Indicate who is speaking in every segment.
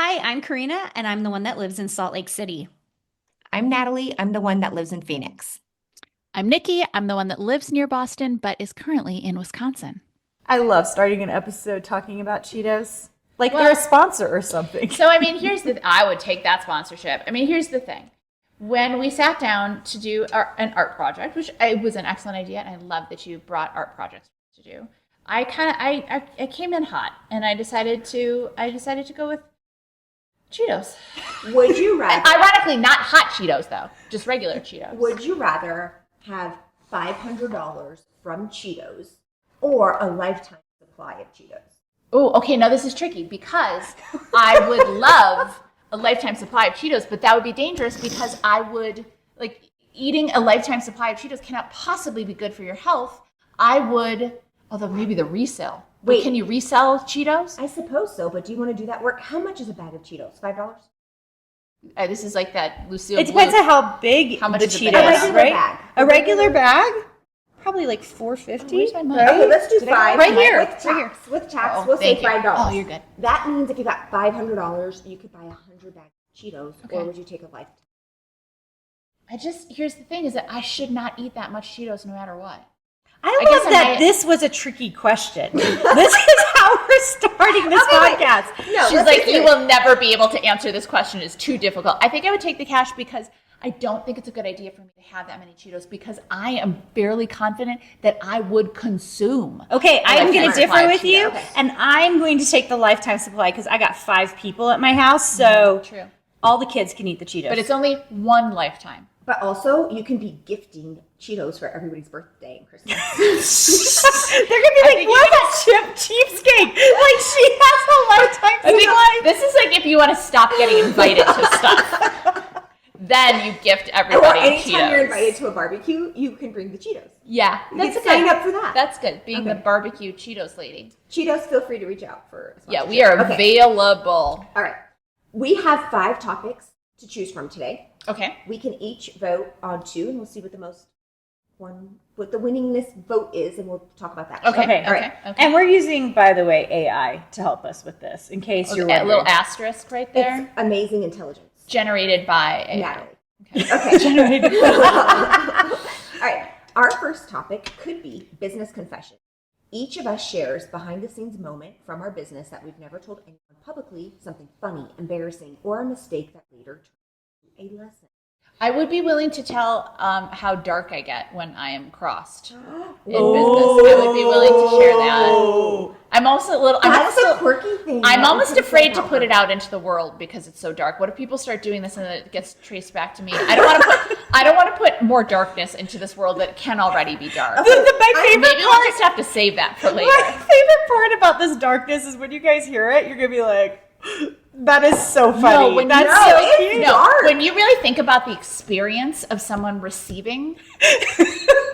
Speaker 1: Hi, I'm Karina, and I'm the one that lives in Salt Lake City.
Speaker 2: I'm Natalie. I'm the one that lives in Phoenix.
Speaker 3: I'm Nikki. I'm the one that lives near Boston but is currently in Wisconsin.
Speaker 4: I love starting an episode talking about Cheetos. Like
Speaker 5: Well-
Speaker 4: they're a sponsor or something.
Speaker 5: So, I would take that sponsorship. Here's the thing. When we sat down to do an art project, which was an excellent idea, and I love that you brought art projects to do, I came in hot, and I decided to go with Cheetos.
Speaker 6: Would you rather?
Speaker 5: Ironically, not hot Cheetos though, just regular Cheetos.
Speaker 6: Would you rather have $500 from Cheetos or a lifetime supply of Cheetos?
Speaker 5: Oh, okay. Now this is tricky because I would love a lifetime supply of Cheetos, but that would be dangerous because I would eating a lifetime supply of Cheetos cannot possibly be good for your health. Although maybe the resale.
Speaker 6: Wait.
Speaker 5: Can you resell Cheetos?
Speaker 6: I suppose so, but do you want to do that work? How much is a bag of Cheetos? $5?
Speaker 5: This is like that Lucille.
Speaker 4: It depends
Speaker 5: Blue.
Speaker 4: on how big
Speaker 5: How much
Speaker 4: the
Speaker 5: is a
Speaker 4: Cheetos,
Speaker 5: bag?
Speaker 6: A regular
Speaker 4: right?
Speaker 6: bag.
Speaker 4: A regular bag? Probably like $4.50.
Speaker 5: Where's my money?
Speaker 6: Okay, let's do five.
Speaker 4: Right here.
Speaker 6: With tax. With tax,
Speaker 5: Oh,
Speaker 6: we'll say
Speaker 5: thank you.
Speaker 6: $5.
Speaker 5: Oh, you're good.
Speaker 6: That means if you got $500, you could buy 100 bags of Cheetos,
Speaker 5: Okay.
Speaker 6: or would you take a lifetime?
Speaker 5: Here's the thing is that I should not eat that much Cheetos no matter what.
Speaker 4: I
Speaker 5: guess
Speaker 4: love that
Speaker 5: I-
Speaker 4: this was a tricky question. This is how we're starting this
Speaker 6: Okay, wait.
Speaker 4: podcast.
Speaker 6: No,
Speaker 5: She's
Speaker 6: let's
Speaker 5: like,
Speaker 6: be
Speaker 5: you
Speaker 6: serious.
Speaker 5: will never be able to answer this question. It's too difficult. I think I would take the cash because I don't think it's a good idea for me to have that many Cheetos because I am fairly confident that I would consume.
Speaker 4: Okay, I'm
Speaker 5: lifetime
Speaker 4: going to
Speaker 5: supply
Speaker 4: differ
Speaker 5: of
Speaker 4: with you,
Speaker 5: Cheetos.
Speaker 6: Okay.
Speaker 4: and I'm going to take the lifetime supply because I got 5 people at my house, so
Speaker 5: True.
Speaker 4: all the kids can eat the Cheetos.
Speaker 5: But it's only one lifetime.
Speaker 6: But also, you can be gifting Cheetos for everybody's birthday and Christmas.
Speaker 4: They're gonna be like, what a cheapskate! Like she has a lifetime
Speaker 5: I
Speaker 4: supply.
Speaker 5: think this is like if you want to stop getting invited to stuff, then you gift
Speaker 6: Well,
Speaker 5: everybody
Speaker 6: anytime
Speaker 5: Cheetos.
Speaker 6: you're invited to a barbecue, you can bring the Cheetos.
Speaker 5: Yeah,
Speaker 6: You
Speaker 5: that's
Speaker 6: can
Speaker 5: good.
Speaker 6: sign up for that.
Speaker 5: That's good. Being
Speaker 6: Okay.
Speaker 5: the barbecue Cheetos lady.
Speaker 6: Cheetos, feel free to reach out for a
Speaker 5: Yeah,
Speaker 6: sponsorship.
Speaker 5: we are
Speaker 6: Okay.
Speaker 5: available.
Speaker 6: All right. We have 5 topics to choose from today.
Speaker 5: Okay.
Speaker 6: We can each vote on 2, and we'll see what what the winningness vote is, and we'll talk about that.
Speaker 5: Okay.
Speaker 4: Okay,
Speaker 6: all right.
Speaker 5: Okay.
Speaker 4: And we're using, by the way, AI to help us with this, in case you're
Speaker 5: A
Speaker 4: wondering.
Speaker 5: little asterisk right there.
Speaker 6: It's amazing intelligence.
Speaker 5: Generated by AI.
Speaker 6: Natalie. Okay. All right. Our first topic could be business confession. Each of us shares behind the scenes moment from our business that we've never told anyone publicly, something funny, embarrassing, or a mistake that later turned into a lesson.
Speaker 5: I would be willing to tell how dark I get when I am crossed in business.
Speaker 4: Oh.
Speaker 5: I would be willing to share that. I'm also a little.
Speaker 6: That's the quirky thing.
Speaker 5: I'm
Speaker 6: that we
Speaker 5: almost
Speaker 6: couldn't
Speaker 5: afraid
Speaker 6: say
Speaker 5: to
Speaker 6: about
Speaker 5: put
Speaker 6: her.
Speaker 5: it out into the world because it's so dark. What if people start doing this and then it gets traced back to me? I don't want to put more darkness into this world that can already be dark.
Speaker 4: My favorite
Speaker 5: Maybe we'll
Speaker 4: part.
Speaker 5: just have to save that for later.
Speaker 4: My favorite part about this darkness is when you guys hear it, you're gonna be like, "That is so funny."
Speaker 5: when
Speaker 4: That's
Speaker 5: you-
Speaker 4: so
Speaker 6: it's
Speaker 4: cute.
Speaker 5: No,
Speaker 6: dark.
Speaker 5: when you really think about the experience of someone receiving,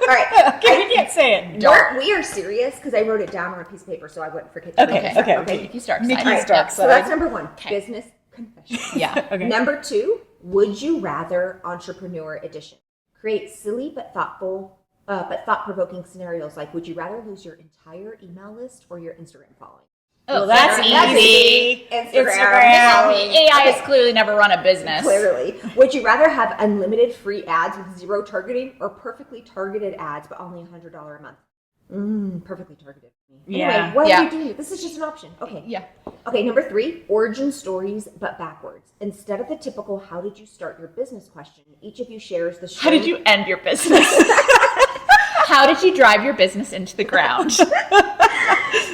Speaker 6: All right.
Speaker 4: Okay, we can't say it.
Speaker 6: We are serious because I wrote it down on a piece of paper so I wouldn't forget to
Speaker 4: Okay,
Speaker 6: write it down.
Speaker 4: okay.
Speaker 5: Nikki's dark
Speaker 4: Nikki's
Speaker 5: side.
Speaker 6: All right,
Speaker 4: dark
Speaker 6: so that's
Speaker 4: side.
Speaker 6: number 1,
Speaker 5: Okay.
Speaker 6: business confession.
Speaker 5: Yeah.
Speaker 4: Okay.
Speaker 6: Number 2, would you rather entrepreneur edition. Create silly but thought-provoking scenarios like, would you rather lose your entire email list or your Instagram following?
Speaker 5: Oh,
Speaker 4: That's
Speaker 5: that's
Speaker 4: easy.
Speaker 6: Instagram.
Speaker 5: AI has clearly never run a business.
Speaker 6: Clearly. Would you rather have unlimited free ads with 0 targeting or perfectly targeted ads but only $100 a month? Perfectly targeted. Anyway,
Speaker 4: Yeah.
Speaker 6: what
Speaker 5: Yeah.
Speaker 6: do you do? This is just an option. Okay.
Speaker 5: Yeah.
Speaker 6: Okay, number 3, origin stories, but backwards. Instead of the typical "how did you start your business" question, each of you shares the
Speaker 5: How did you end your business? How did you drive your business into the ground?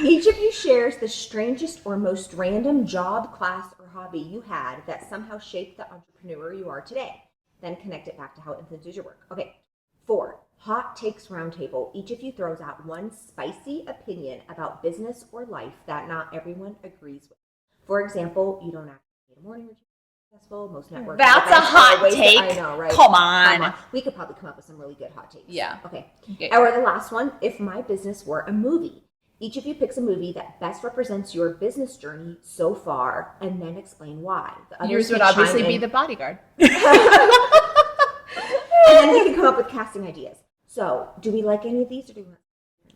Speaker 6: Each of you shares the strangest or most random job, class, or hobby you had that somehow shaped the entrepreneur you are today. Then connect it back to how it influences your work. Okay. 4, hot takes roundtable. Each of you throws out one spicy opinion about business or life that not everyone agrees with. For example, you don't actually need a morning routine. Successful. Most networks.
Speaker 5: That's a
Speaker 6: events
Speaker 5: hot
Speaker 6: are ways-
Speaker 5: take.
Speaker 6: I know, right?
Speaker 5: Come on.
Speaker 6: We could probably come up with some really good hot takes.
Speaker 5: Yeah.
Speaker 6: Okay.
Speaker 5: Okay.
Speaker 6: Or the last one, if my business were a movie. Each of you picks a movie that best represents your business journey so far, and then explain why. The others
Speaker 5: Yours would
Speaker 6: can chime
Speaker 5: obviously be
Speaker 6: in,
Speaker 5: The Bodyguard.
Speaker 6: and then we can come up with casting ideas. So, do we like any of these, or do we?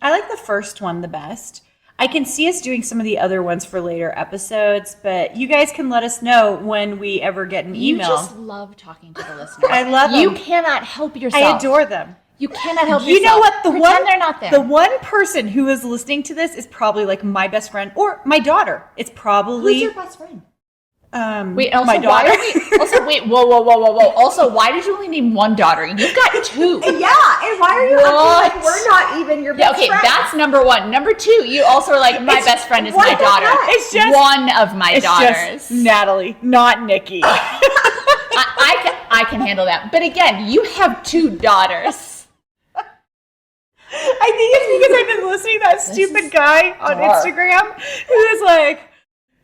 Speaker 4: I like the first one the best. I can see us doing some of the other ones for later episodes, but you guys can let us know when we ever get an
Speaker 5: You
Speaker 4: email.
Speaker 5: just love talking to the listeners.
Speaker 4: I love
Speaker 5: You
Speaker 4: them.
Speaker 5: cannot help yourself.
Speaker 4: I adore them.
Speaker 5: You cannot help
Speaker 4: You
Speaker 5: yourself.
Speaker 4: know what?
Speaker 5: Pretend they're not there.
Speaker 4: The one person who is listening to this is probably like my best friend or my daughter. It's probably
Speaker 6: Who's your best friend?
Speaker 5: Wait, also,
Speaker 4: my daughter.
Speaker 5: whoa. Also, why did you only name one daughter? You've got two.
Speaker 6: Yeah, and why are you
Speaker 5: What?
Speaker 6: acting like we're not even your
Speaker 5: Yeah,
Speaker 6: best
Speaker 5: okay,
Speaker 6: friend?
Speaker 5: that's number one. Number two, you also are like, my best friend is
Speaker 6: what
Speaker 5: my
Speaker 6: the
Speaker 5: daughter.
Speaker 6: heck?
Speaker 4: It's just
Speaker 5: one of my
Speaker 4: it's
Speaker 5: daughters.
Speaker 4: just Natalie, not Nikki.
Speaker 5: I can handle that. But again, you have two daughters.
Speaker 4: I think it's because I've been listening to that stupid guy on
Speaker 5: dark.
Speaker 4: Instagram who is like,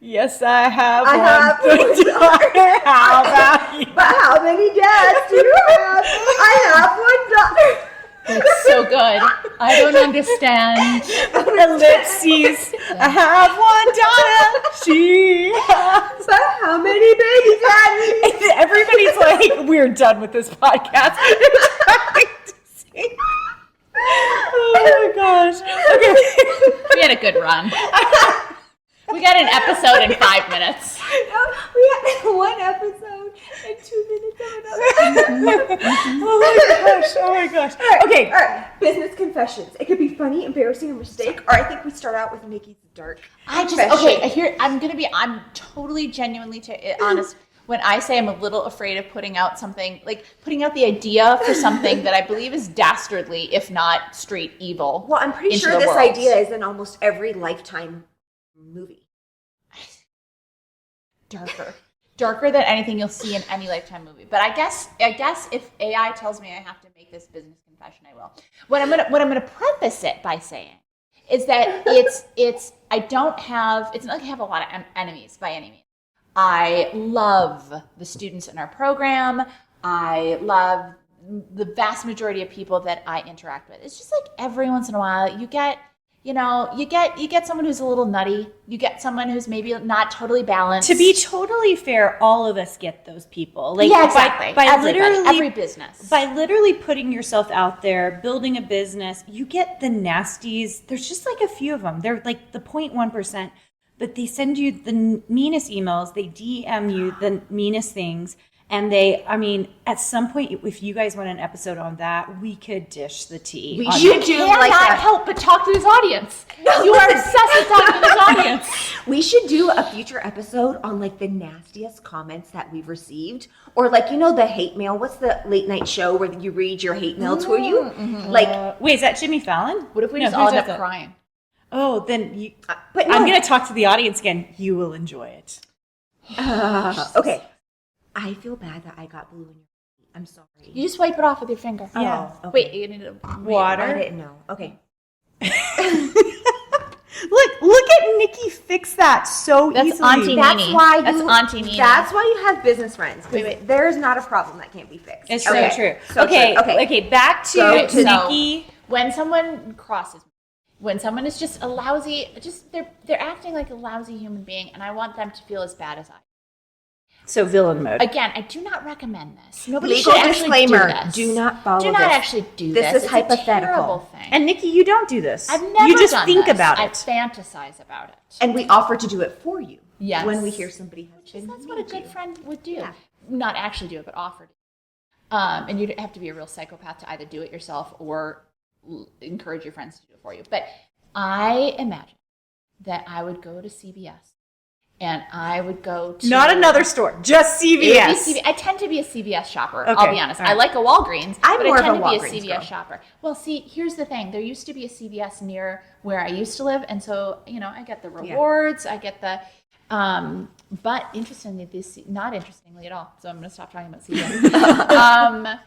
Speaker 4: yes, I have
Speaker 6: I have
Speaker 4: one
Speaker 6: one
Speaker 4: daughter. How about you?
Speaker 6: But how many dads do you have? I have one daughter.
Speaker 5: That's so good. I don't understand.
Speaker 4: Ellipses. I have one daughter. She has.
Speaker 6: But how many babies have you?
Speaker 4: Everybody's like, we're done with this podcast. They're trying to see. Oh my gosh. Okay.
Speaker 5: We had a good run. We got an episode in 5 minutes.
Speaker 6: No, we had one episode and 2 minutes of another.
Speaker 4: Oh my gosh. Okay.
Speaker 6: All right. Business confessions. It could be funny, embarrassing, or mistake. Or I think we start out with Nikki's dark.
Speaker 5: I'm totally genuinely honest. When I say I'm a little afraid of putting out something, like putting out the idea for something that I believe is dastardly, if not straight evil.
Speaker 6: Well, I'm pretty
Speaker 5: into
Speaker 6: sure
Speaker 5: the
Speaker 6: this
Speaker 5: world.
Speaker 6: idea is in almost every Lifetime movie.
Speaker 5: Darker than anything you'll see in any Lifetime movie. But I guess if AI tells me I have to make this business confession, I will. What I'm gonna preface it by saying is that it's not like I have a lot of enemies by any means. I love the students in our program. I love the vast majority of people that I interact with. It's just like every once in a while you get someone who's a little nutty. You get someone who's maybe not totally balanced.
Speaker 4: To be totally fair, all of us get those people. Like,
Speaker 5: yeah, exactly.
Speaker 4: By
Speaker 5: Everybody, every business.
Speaker 4: By literally putting yourself out there, building a business, you get the nasties. There's just like a few of them. They're like the 0.1%, but they send you the meanest emails. They DM you the meanest things. And at some point, if you guys want an episode on that, we could dish the tea.
Speaker 6: We
Speaker 4: on
Speaker 6: should
Speaker 4: that.
Speaker 6: do
Speaker 5: cannot
Speaker 6: like a,
Speaker 5: help but talk to this audience.
Speaker 6: No,
Speaker 5: You are
Speaker 6: listen.
Speaker 5: obsessed with talking to this audience.
Speaker 6: We should do a future episode on like the nastiest comments that we've received, or like the hate mail. What's the late night show where you read your hate mail to you? Like,
Speaker 4: Wait, is that Jimmy Fallon?
Speaker 5: What if we
Speaker 4: No,
Speaker 5: just
Speaker 4: who
Speaker 5: all
Speaker 4: does
Speaker 5: end up
Speaker 4: that?
Speaker 5: crying?
Speaker 4: Oh, then you.
Speaker 6: but no.
Speaker 4: I'm going to talk to the audience again. You will enjoy it.
Speaker 6: Okay. I feel bad that I got blue in your feet. I'm sorry.
Speaker 5: You just wipe it off with your finger.
Speaker 4: Yeah.
Speaker 6: Oh, okay.
Speaker 5: Wait, you need
Speaker 4: Water.
Speaker 6: I didn't know. Okay.
Speaker 4: Look at Nikki fix that so
Speaker 5: That's
Speaker 4: easily.
Speaker 5: Auntie
Speaker 6: That's
Speaker 5: Nene.
Speaker 6: why you.
Speaker 5: That's Auntie Nene.
Speaker 6: That's why you have business friends.
Speaker 5: Wait.
Speaker 6: There's not a problem that can't be fixed.
Speaker 4: It's
Speaker 6: Okay.
Speaker 4: so true.
Speaker 6: So
Speaker 4: okay,
Speaker 6: true. Okay.
Speaker 4: back to
Speaker 6: Go to-
Speaker 4: Nikki.
Speaker 5: When someone crosses me, when someone is just a lousy, they're acting like a lousy human being, and I want them to feel as bad as I.
Speaker 4: So villain mode.
Speaker 5: Again, I do not recommend this. Nobody
Speaker 6: Legal
Speaker 5: should actually
Speaker 6: disclaimer.
Speaker 5: do this.
Speaker 6: Do not follow
Speaker 5: Do not
Speaker 6: this.
Speaker 5: actually do
Speaker 6: This
Speaker 5: this.
Speaker 6: is
Speaker 5: It's
Speaker 6: hypothetical.
Speaker 5: A terrible thing.
Speaker 4: And Nikki, you don't do this.
Speaker 5: I've never
Speaker 4: You just
Speaker 5: done
Speaker 4: think
Speaker 5: this.
Speaker 4: about
Speaker 5: I
Speaker 4: it.
Speaker 5: fantasize about it.
Speaker 6: And we offer to do it for you.
Speaker 5: Yes.
Speaker 6: When we hear somebody has been
Speaker 5: That's what a
Speaker 6: mean
Speaker 5: good
Speaker 6: to you.
Speaker 5: friend would do.
Speaker 6: Yeah.
Speaker 5: Not actually do it, but offer to. And you'd have to be a real psychopath to either do it yourself or encourage your friends to do it for you. But I imagine that I would go to CVS and I would go to...
Speaker 4: Not another store, just
Speaker 5: It would
Speaker 4: CVS.
Speaker 5: be CVS. I tend to be a CVS shopper,
Speaker 4: Okay,
Speaker 5: I'll be honest.
Speaker 4: all right.
Speaker 5: I like a Walgreens,
Speaker 6: I'm
Speaker 5: but
Speaker 6: more
Speaker 5: I
Speaker 6: of
Speaker 5: tend
Speaker 6: a
Speaker 5: to be a
Speaker 6: Walgreens
Speaker 5: CVS
Speaker 6: girl.
Speaker 5: shopper. Well, see, here's the thing. There used to be a CVS near where I used to live, and so, I get the rewards, I get the... but interestingly, not interestingly at all, so I'm going to stop talking about CVS.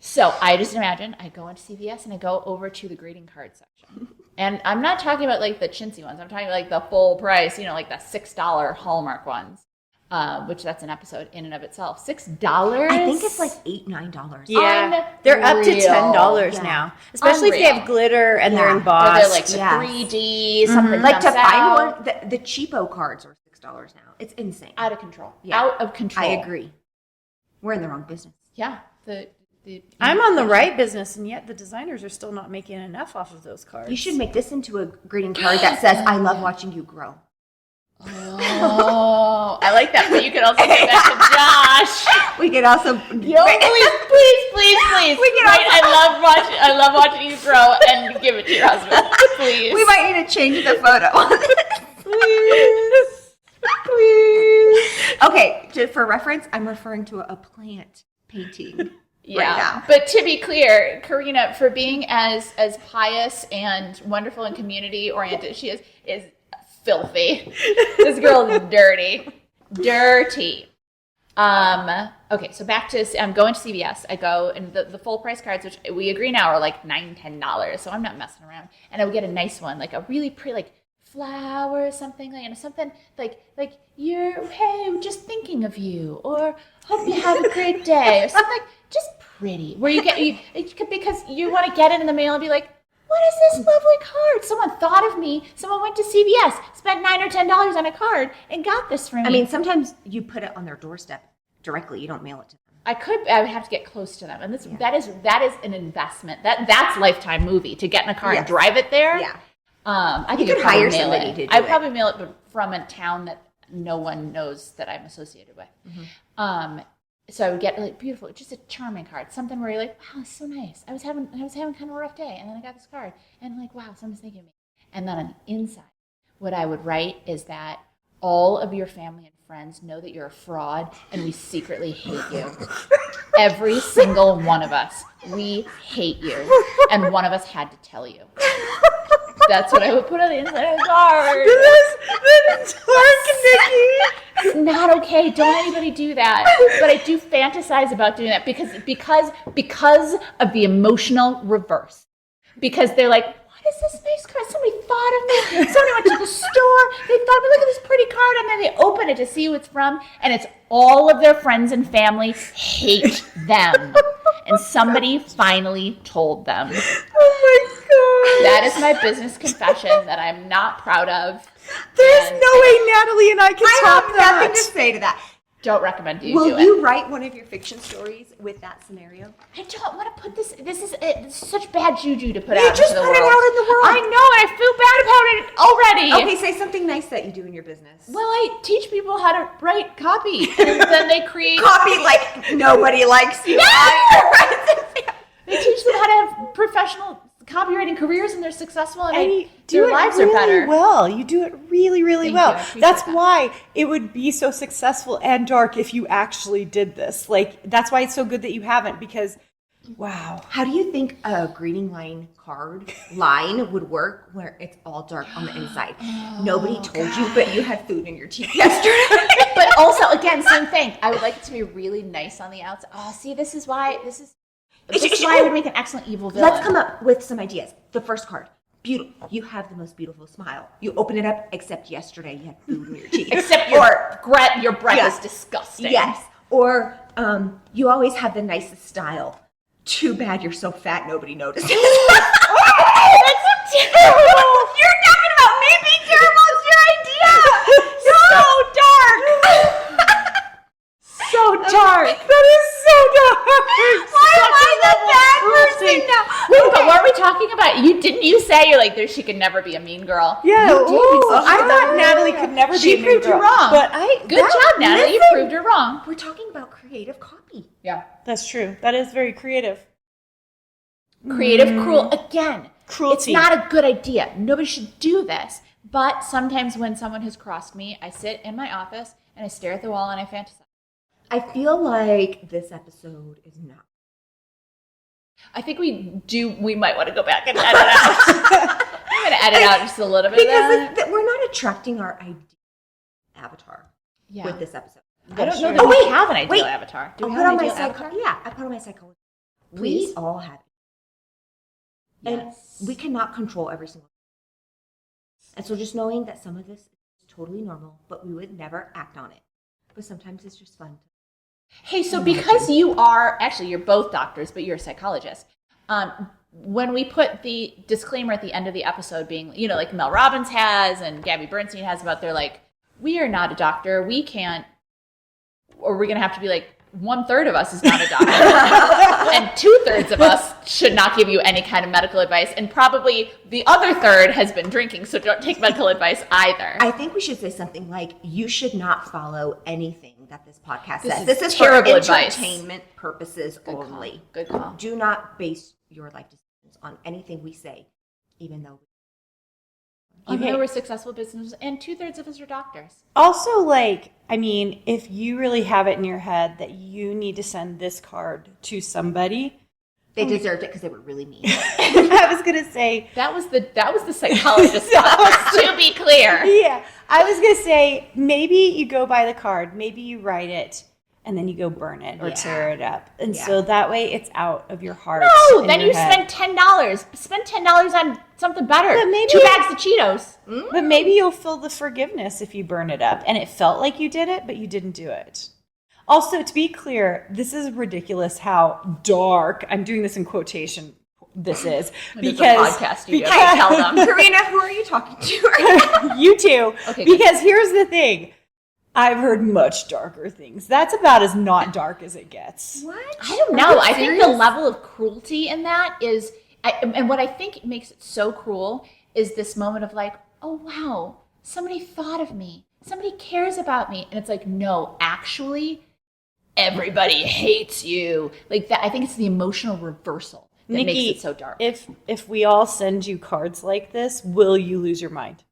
Speaker 5: So I just imagine I go into CVS and I go over to the greeting card section. And I'm not talking about like the chintzy ones. I'm talking about like the full price, like the $6 Hallmark ones, which that's an episode in and of itself. $6?
Speaker 6: I think it's like $8-9.
Speaker 4: Yeah, they're up to $10
Speaker 6: Yeah.
Speaker 4: now, especially if they have
Speaker 5: Unreal.
Speaker 4: glitter and they're
Speaker 6: Yeah.
Speaker 5: Or they're like
Speaker 4: embossed.
Speaker 5: the
Speaker 6: Yes.
Speaker 5: 3D, something
Speaker 6: Like to
Speaker 5: jumps out.
Speaker 6: find one, the cheapo cards are $6 now. It's insane.
Speaker 5: Out of control.
Speaker 6: Yeah.
Speaker 5: Out of control.
Speaker 6: I agree. We're in the wrong business.
Speaker 5: Yeah. The
Speaker 4: I'm on the right business, and yet the designers are still not making enough off of those cards.
Speaker 6: You should make this into a greeting card that says, I love watching you grow.
Speaker 5: Oh, I like that. But you could also give that to Josh.
Speaker 6: We could also...
Speaker 5: Yo, please.
Speaker 6: We can
Speaker 5: Right, I love watching you grow, and give it to your husband, please.
Speaker 6: We might need to change the photo. Please. Okay, for reference, I'm referring to a plant painting.
Speaker 5: Yeah,
Speaker 6: right now.
Speaker 5: but to be clear, Karina, for being as pious and wonderful and community oriented she is filthy. This girl is dirty. Okay, so back to I'm going to CVS. I go, and the full price cards, which we agree now are like $9-10, so I'm not messing around. And I would get a nice one, like a really pretty, like flower, something like, something like hey, just thinking of you, or hope you have a great day, or something like just pretty, where because you want to get it in the mail and be like, what is this lovely card? Someone thought of me. Someone went to CVS, spent $9 or $10 on a card, and got this for me.
Speaker 6: I mean, sometimes you put it on their doorstep directly. You don't mail it to them.
Speaker 5: I would have to get close to them, and that is an investment. That's Lifetime movie to get in a car and drive it there.
Speaker 6: Yeah.
Speaker 5: I
Speaker 6: You could hire somebody to do
Speaker 5: I'd
Speaker 6: it.
Speaker 5: probably mail it from a town that no one knows that I'm associated with. Mm-hmm. So I would get like beautiful, just a charming card, something where you're like, wow, it's so nice. I was having kind of a rough day, and then I got this card, and I'm like, wow, someone's thinking of me. And then on the inside, what I would write is that all of your family and friends know that you're a fraud, and we secretly hate you. Every single one of us, we hate you, and one of us had to tell you. That's what I would put on the inside of the card.
Speaker 4: That is dark, Nikki.
Speaker 5: It's not okay. Don't anybody do that. But I do fantasize about doing that because of the emotional reverse. Because they're like, what is this nice card? Somebody thought of me. Somebody went to the store. They thought, look at this pretty card. And then they open it to see who it's from. And it's all of their friends and family hate them. And somebody finally told them.
Speaker 4: Oh my God.
Speaker 5: That is my business confession that I'm not proud of.
Speaker 4: There's no way Natalie and I can
Speaker 6: I
Speaker 4: top
Speaker 6: have
Speaker 4: that.
Speaker 6: nothing to say to that.
Speaker 5: Don't recommend you do
Speaker 6: Will
Speaker 5: it.
Speaker 6: you write one of your fiction stories with that scenario?
Speaker 5: I don't want to put this. It's such bad juju to put
Speaker 6: You
Speaker 5: out
Speaker 6: just
Speaker 5: into the
Speaker 6: put it
Speaker 5: world.
Speaker 6: out in the world.
Speaker 5: I know, and I feel bad about it already.
Speaker 6: Okay, say something nice that you do in your business.
Speaker 5: Well, I teach people how to write copy, and then they create.
Speaker 6: Copy like nobody likes you.
Speaker 5: They teach them how to have professional copywriting careers, and they're successful, and
Speaker 4: do
Speaker 5: their
Speaker 4: it
Speaker 5: lives
Speaker 4: really
Speaker 5: are better.
Speaker 4: well. You do it really, really
Speaker 5: Thank
Speaker 4: well.
Speaker 5: you. I appreciate
Speaker 4: That's
Speaker 5: that.
Speaker 4: why it would be so successful and dark if you actually did this. Like, that's why it's so good that you haven't, because, wow.
Speaker 6: How do you think a greeting line would work where it's all dark on the inside? Nobody told you, but you had food in your teeth yesterday.
Speaker 5: But also, again, same thing. I would like it to be really nice on the outside. Oh, see, this is why I would make an excellent evil villain.
Speaker 6: Let's come up with some ideas. The first card. Beautiful. You have the most beautiful smile. You open it up, except yesterday you had food in your teeth.
Speaker 5: Except your breath is disgusting.
Speaker 6: Yes. Or you always have the nicest style. Too bad you're so fat nobody notices.
Speaker 5: That's terrible.
Speaker 6: You're talking about me being terrible. It's your idea.
Speaker 5: So dark. So dark.
Speaker 4: That is so dark.
Speaker 6: Why am I the bad person now?
Speaker 5: Wait, but what are we talking about? You say you're like she could never be a mean girl.
Speaker 4: Yeah,
Speaker 5: You did
Speaker 4: I
Speaker 5: exactly
Speaker 4: thought
Speaker 5: that.
Speaker 4: Natalie could never
Speaker 5: She
Speaker 4: be a mean
Speaker 5: proved you
Speaker 4: girl.
Speaker 5: wrong.
Speaker 4: But
Speaker 5: Good job, Natalie. You
Speaker 6: listen.
Speaker 5: proved her wrong.
Speaker 6: We're talking about creative copy.
Speaker 5: Yeah.
Speaker 4: That's true. That is very creative.
Speaker 5: Creative, cruel. Again,
Speaker 4: Cruelty.
Speaker 5: it's not a good idea. Nobody should do this. But sometimes when someone has crossed me, I sit in my office and I stare at the wall and I fantasize.
Speaker 6: I feel like this episode is not.
Speaker 5: I think we might want to go back and edit out. I'm going to edit out just a little bit of that.
Speaker 6: Because we're not attracting our ideal avatar
Speaker 5: Yeah.
Speaker 6: with this episode.
Speaker 5: I don't know
Speaker 4: true.
Speaker 5: that we
Speaker 6: wait,
Speaker 5: have an ideal
Speaker 6: wait.
Speaker 5: avatar. Do
Speaker 6: I'll
Speaker 5: we
Speaker 6: put
Speaker 5: have
Speaker 6: on
Speaker 5: an
Speaker 6: my
Speaker 5: ideal avatar?
Speaker 6: I put on my psychology.
Speaker 5: Please.
Speaker 6: We all have it. And we cannot control every single thing. And so just knowing that some of this is totally normal, but we would never act on it. But sometimes it's just fun.
Speaker 5: Hey, so because you're both doctors, but you're a psychologist. When we put the disclaimer at the end of the episode being, like Mel Robbins has and Gabby Bernstein has about, they're like, we are not a doctor. We can't, or we're going to have to be like, 1/3 of us is not a doctor, and 2/3 of us should not give you any kind of medical advice, and probably the other third has been drinking, so don't take medical advice either.
Speaker 6: I think we should say something like, you should not follow anything that this podcast
Speaker 5: This
Speaker 6: says.
Speaker 5: is
Speaker 6: This is
Speaker 5: terrible
Speaker 6: for
Speaker 5: advice.
Speaker 6: entertainment purposes only.
Speaker 5: Good call.
Speaker 6: Do not base your life decisions on anything we say, even though
Speaker 5: Even
Speaker 1: Okay.
Speaker 5: though we're successful businesses, and 2/3 of us are doctors.
Speaker 4: Also, like, I mean, if you really have it in your head that you need to send this card to somebody,
Speaker 6: they deserved it because they were really mean.
Speaker 4: I was gonna say,
Speaker 5: That was the psychologist. To be clear.
Speaker 4: yeah, I was gonna say maybe you go buy the card, maybe you write it, and then you go burn it or
Speaker 6: Yeah.
Speaker 4: tear it up, and
Speaker 6: Yeah.
Speaker 4: so that way it's out of your heart.
Speaker 5: No,
Speaker 4: and
Speaker 5: then
Speaker 4: your
Speaker 5: you
Speaker 4: head.
Speaker 5: spend $10. Spend $10 on something better.
Speaker 4: But maybe-
Speaker 5: 2 bags of Cheetos.
Speaker 4: But maybe you'll feel the forgiveness if you burn it up, and it felt like you did it, but you didn't do it. Also, to be clear, this is ridiculous how dark, I'm doing this in quotation, this is.
Speaker 5: It's a podcast studio.
Speaker 4: because
Speaker 5: Tell them.
Speaker 6: Karina, who are you talking to?
Speaker 4: you too.
Speaker 5: Okay, good.
Speaker 4: Because here's the thing. I've heard much darker things. That's about as not dark as it gets.
Speaker 6: What?
Speaker 5: I don't know. I think the level of cruelty in that is, and what I think makes it so cruel is this moment of like, oh wow, somebody thought of me. Somebody cares about me. And it's like, no, actually, everybody hates you. Like that. I think it's the emotional reversal that
Speaker 4: Nikki,
Speaker 5: makes it so dark.
Speaker 4: If we all send you cards like this, will you lose your mind?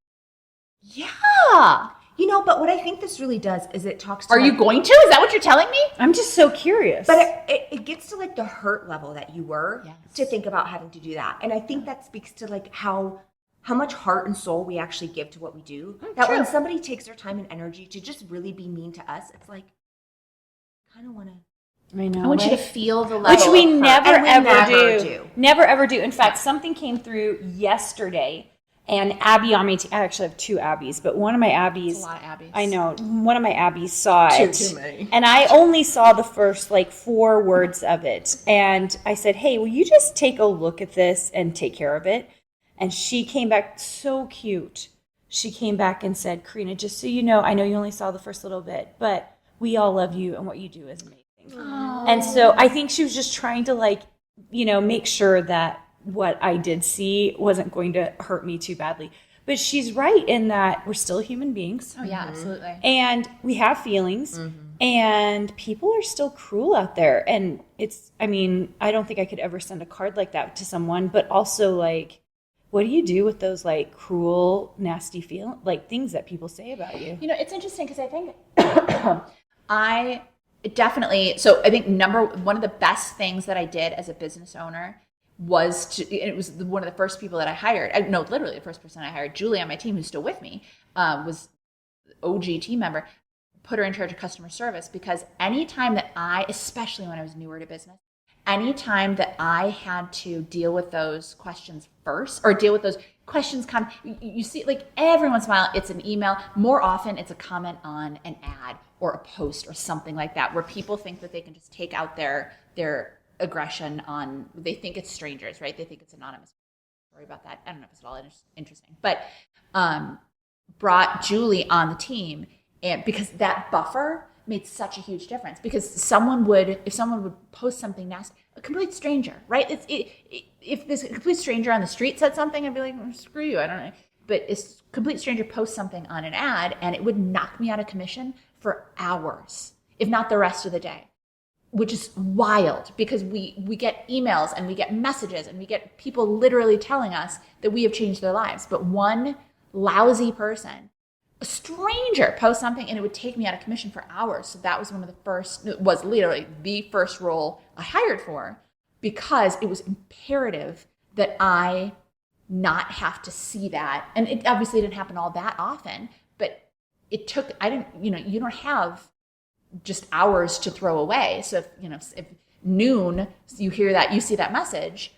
Speaker 5: Yeah.
Speaker 6: You know, but what I think this really does is it talks to
Speaker 5: Are you going to? Is that what you're telling me?
Speaker 4: I'm just so curious.
Speaker 6: But it gets to like the hurt level that you were
Speaker 5: Yes.
Speaker 6: to think about having to do that. And I think that speaks to like how much heart and soul we actually give to what we do. That when somebody takes their time and energy to just really be mean to us, it's like, I kind of want to.
Speaker 4: I know.
Speaker 5: I want you to
Speaker 4: right?
Speaker 5: feel the level
Speaker 4: Which we
Speaker 5: of hurt.
Speaker 4: never
Speaker 6: And we
Speaker 4: ever
Speaker 6: never
Speaker 4: do.
Speaker 6: do.
Speaker 4: Never ever do. In fact, something came through yesterday, and Abby on my team. I actually have 2 Abbies, but one of my Abbies.
Speaker 5: It's a lot of Abbies.
Speaker 4: I know. One of my Abbies saw it.
Speaker 6: Too many.
Speaker 4: And I only saw the first like 4 words of it. And I said, hey, will you just take a look at this and take care of it? And she came back so cute. She came back and said, Karina, just so you know you only saw the first little bit, but we all love you and what you do is amazing. And so I think she was just trying to like, make sure that what I did see wasn't going to hurt me too badly. But she's right in that we're still human beings.
Speaker 5: Oh yeah, absolutely.
Speaker 4: And we have feelings, and people are still cruel out there. And I don't think I could ever send a card like that to someone, but also like, what do you do with those like cruel, nasty things that people say about you?
Speaker 5: It's interesting because I think I think one of the best things that I did as a business owner was it was one of the first people that I hired. Literally the first person I hired, Julie on my team, who's still with me, was OG team member, put her in charge of customer service, because anytime that especially when I was newer to business, anytime that I had to deal with those questions first, or deal with those questions you see, like every once in a while it's an email, more often it's a comment on an ad or a post or something like that, where people think that they can just take out their aggression on, they think it's strangers, right? They think it's anonymous. Sorry about that. I don't know if it's at all interesting, but brought Julie on the team, and because that buffer made such a huge difference, because if someone would post something nasty, a complete stranger, right? If this complete stranger on the street said something, I'd be like, screw you, I don't know. But a complete stranger posts something on an ad, and it would knock me out of commission for hours, if not the rest of the day, which is wild, because we get emails and we get messages and we get people literally telling us that we have changed their lives. But one lousy person, a stranger, post something, and it would take me out of commission for hours. So that was was literally the first role I hired for, because it was imperative that I not have to see that. And it obviously didn't happen all that often, but it took, you don't have just hours to throw away. So if noon you see that message,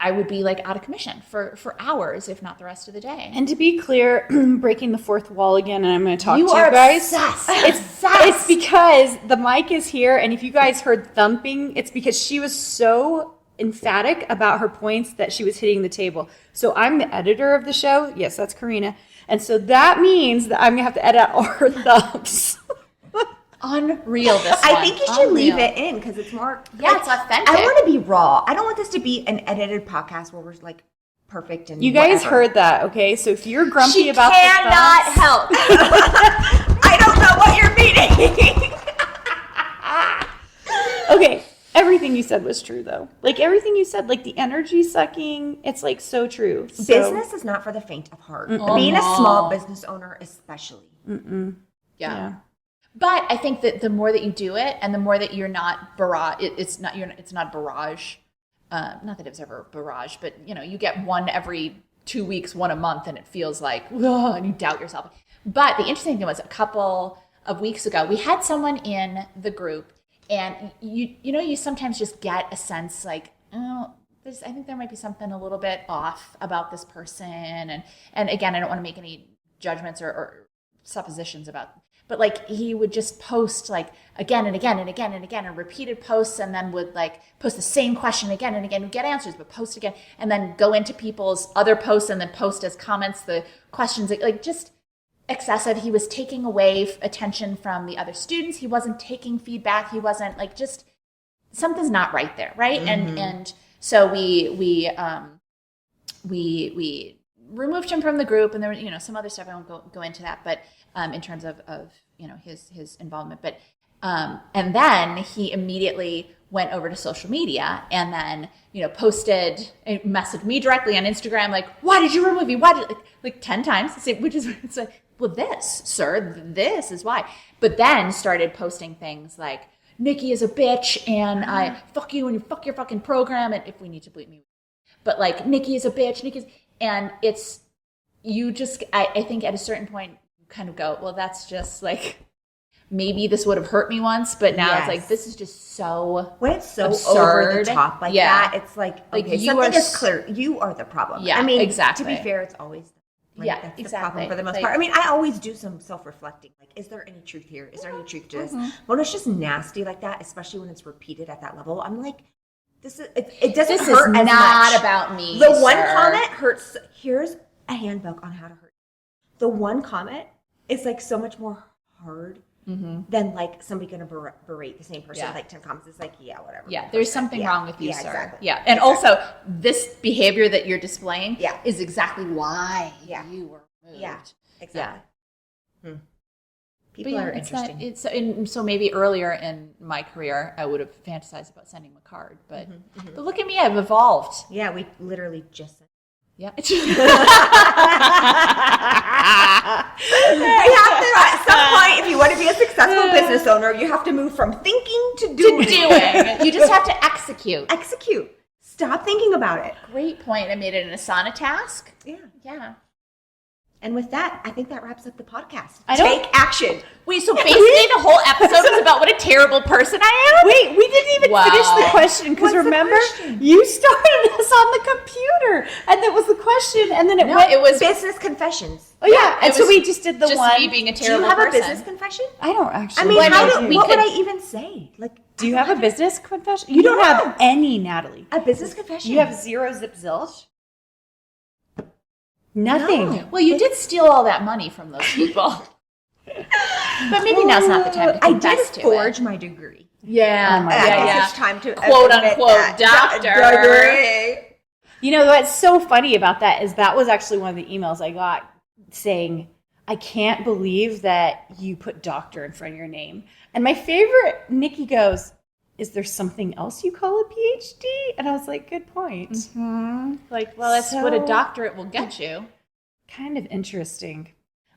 Speaker 5: I would be like out of commission for hours, if not the rest of the day.
Speaker 4: And to be clear, breaking the fourth wall again, and I'm going to talk to you
Speaker 5: are
Speaker 4: guys.
Speaker 5: obsessed.
Speaker 4: It's because the mic is here, and if you guys heard thumping, it's because she was so emphatic about her points that she was hitting the table. So I'm the editor of the show. Yes, that's Karina. And so that means that I'm going to have to edit out all her thumps.
Speaker 5: Unreal, this
Speaker 2: I
Speaker 5: one.
Speaker 2: think you should leave
Speaker 5: Unreal.
Speaker 2: it in because it's more.
Speaker 5: Yeah, it's authentic.
Speaker 2: I want to be raw. I don't want this to be an edited podcast where we're like perfect and
Speaker 4: You guys
Speaker 2: whatever.
Speaker 4: heard that, okay? So if you're grumpy
Speaker 5: She
Speaker 4: about
Speaker 5: cannot
Speaker 4: the
Speaker 5: help.
Speaker 2: I don't know what you're meaning.
Speaker 4: Okay, everything you said was true though. Like everything you said, like the energy sucking, it's like so true. So,
Speaker 2: Business is not for the faint of heart. Being a small business owner, especially.
Speaker 5: Yeah. But I think that the more that you do it, and the more that you're not barrage, it's not barrage. Not that it was ever a barrage, but you get one every 2 weeks, one a month, and it feels like, whoa, and you doubt yourself. But the interesting thing was a couple of weeks ago, we had someone in the group, and you sometimes just get a sense like, oh, I think there might be something a little bit off about this person, and again, I don't want to make any judgments or suppositions about. But like he would just post like again and again and again and again and repeated posts, and then would like post the same question again and again, get answers, but post again, and then go into people's other posts and then post as comments the questions, like just excessive. He was taking away attention from the other students. He wasn't taking feedback. He wasn't like, just something's not right there, right? And so we removed him from the group, and there was some other stuff. I won't go into that, but in terms of his involvement, but and then he immediately went over to social media and then posted, messaged me directly on Instagram like, why did you remove me? Why did like 10 times, which is, it's like, well, this, sir, this is why. But then started posting things like, Nikki is a bitch, and I fuck you, and you fuck your fucking program, and if we need to bleep me, but like, Nikki is a bitch, and it's, you just, I think at a certain point you kind of go, well, that's just like, maybe this would have hurt me once, but now it's like, this is just so
Speaker 2: when it's so
Speaker 5: absurd.
Speaker 2: over the top like that, it's like, okay,
Speaker 5: you
Speaker 2: something
Speaker 5: are
Speaker 2: is clear. You are the problem.
Speaker 5: Yeah,
Speaker 2: I mean,
Speaker 5: exactly.
Speaker 2: To be fair, it's always
Speaker 5: Yeah,
Speaker 2: that's
Speaker 5: exactly.
Speaker 2: the problem for the most
Speaker 5: Like-
Speaker 2: part. I mean, I always do some self-reflecting. Like, is there any truth here? Is there any truth to this? When it's just nasty like that, especially when it's repeated at that level, I'm like, this is it doesn't
Speaker 5: This
Speaker 2: hurt
Speaker 5: is
Speaker 2: as
Speaker 5: not
Speaker 2: much.
Speaker 5: about me.
Speaker 2: The one
Speaker 5: sir.
Speaker 2: comment hurts. Here's a handbook on how to hurt. The one comment is like so much more hard than like somebody going to berate the same person.
Speaker 5: Yeah.
Speaker 2: Like 10 comments. It's like, yeah, whatever.
Speaker 5: Yeah, there's something wrong with you,
Speaker 2: yeah,
Speaker 5: sir.
Speaker 2: Exactly.
Speaker 5: Yeah, and also this behavior that you're displaying
Speaker 2: Yeah.
Speaker 5: is exactly why
Speaker 2: Yeah.
Speaker 5: you were moved.
Speaker 2: Yeah, exactly. People
Speaker 5: But yeah,
Speaker 2: are
Speaker 5: it's
Speaker 2: interesting.
Speaker 5: and so maybe earlier in my career I would have fantasized about sending him a card, but look at me, I've evolved.
Speaker 2: Yeah, we literally just said.
Speaker 5: Yeah.
Speaker 2: We have to, at some point, if you want to be a successful business owner, you have to move from thinking to doing.
Speaker 5: You just have to execute.
Speaker 2: Execute. Stop thinking about it.
Speaker 5: Great point. I made it an Asana task.
Speaker 2: Yeah.
Speaker 5: Yeah.
Speaker 2: And with that, I think that wraps up the podcast.
Speaker 5: I don't-
Speaker 2: Take action.
Speaker 5: Wait, so basically the whole episode was about what a terrible person I am?
Speaker 4: Wait, we didn't even finish the
Speaker 5: Wow.
Speaker 4: question because
Speaker 2: What's the
Speaker 4: remember
Speaker 2: question?
Speaker 4: you started us on the computer and that was the question and then it
Speaker 5: No,
Speaker 4: went.
Speaker 5: it was
Speaker 2: Business confessions.
Speaker 4: Oh yeah, and
Speaker 5: it
Speaker 4: so
Speaker 5: was
Speaker 4: we just did the
Speaker 5: just
Speaker 4: one.
Speaker 5: me being a
Speaker 2: Do you
Speaker 5: terrible
Speaker 2: have a
Speaker 5: person.
Speaker 2: business confession?
Speaker 4: I don't actually.
Speaker 2: I mean,
Speaker 5: Well,
Speaker 2: how
Speaker 5: no,
Speaker 2: do,
Speaker 5: we
Speaker 2: what
Speaker 5: could-
Speaker 2: would I even say? Like,
Speaker 4: Do you have a business confession?
Speaker 2: don't
Speaker 4: You don't have
Speaker 2: know.
Speaker 4: any, Natalie.
Speaker 2: a business confession?
Speaker 4: You have zero zip zilch. Nothing.
Speaker 2: No.
Speaker 5: Well, you did steal all that money from those people. But maybe now's not the time to
Speaker 2: I
Speaker 5: confess
Speaker 2: did
Speaker 5: to
Speaker 2: forge
Speaker 5: it.
Speaker 2: my degree.
Speaker 5: Yeah,
Speaker 4: Oh my
Speaker 2: I
Speaker 4: God.
Speaker 2: guess
Speaker 5: yeah.
Speaker 2: it's time to
Speaker 5: Quote,
Speaker 2: admit
Speaker 5: unquote,
Speaker 2: that.
Speaker 5: doctor.
Speaker 2: Degree.
Speaker 4: You know what's so funny about that is that was actually one of the emails I got saying, I can't believe that you put doctor in front of your name. And my favorite, Nikki goes, is there something else you call a PhD? And I was like, good point.
Speaker 5: Like, well, that's what a
Speaker 4: So-
Speaker 5: doctorate will get you.
Speaker 4: Kind of interesting.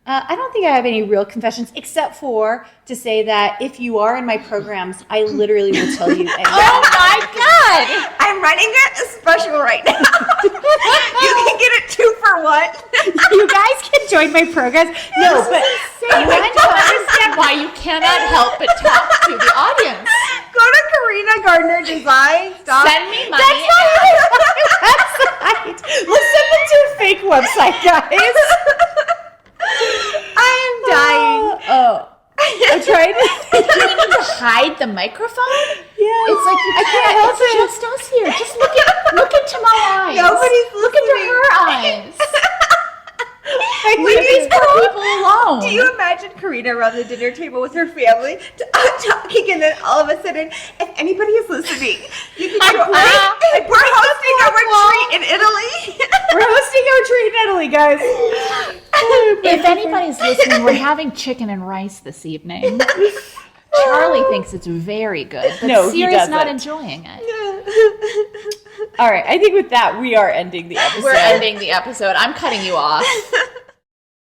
Speaker 4: I don't think I have any real confessions except for to say that if you are in my programs, I literally will tell you anything.
Speaker 5: Oh my God!
Speaker 2: I'm running a special right now. You can get it 2 for 1.
Speaker 4: You guys can join my programs. No, but
Speaker 5: I don't understand why you cannot help but talk to the audience.
Speaker 2: Go to Karina Gardner Design.
Speaker 5: Send me money.
Speaker 4: website. Let's send it to a fake website, guys.
Speaker 2: I am dying.
Speaker 4: Oh. I'm trying to.
Speaker 5: Do we need to hide the microphone?
Speaker 4: Yeah.
Speaker 5: It's like you
Speaker 4: I can't help
Speaker 5: it's
Speaker 4: it.
Speaker 5: just us here. Just look into my eyes.
Speaker 2: Nobody's
Speaker 5: look into her eyes. Leave these poor people alone.
Speaker 2: Do you imagine Karina around the dinner table with her family talking, and then all of a sudden, if anybody is listening, you can join. We're hosting a retreat in Italy.
Speaker 4: We're hosting a retreat in Italy, guys.
Speaker 3: If anybody's listening, we're having chicken and rice this evening. Charlie thinks it's very good, but
Speaker 4: No, he
Speaker 3: Siri's not
Speaker 4: doesn't.
Speaker 3: enjoying it.
Speaker 4: All right, I think with that, we are ending the episode.
Speaker 5: We're ending the episode. I'm cutting you off.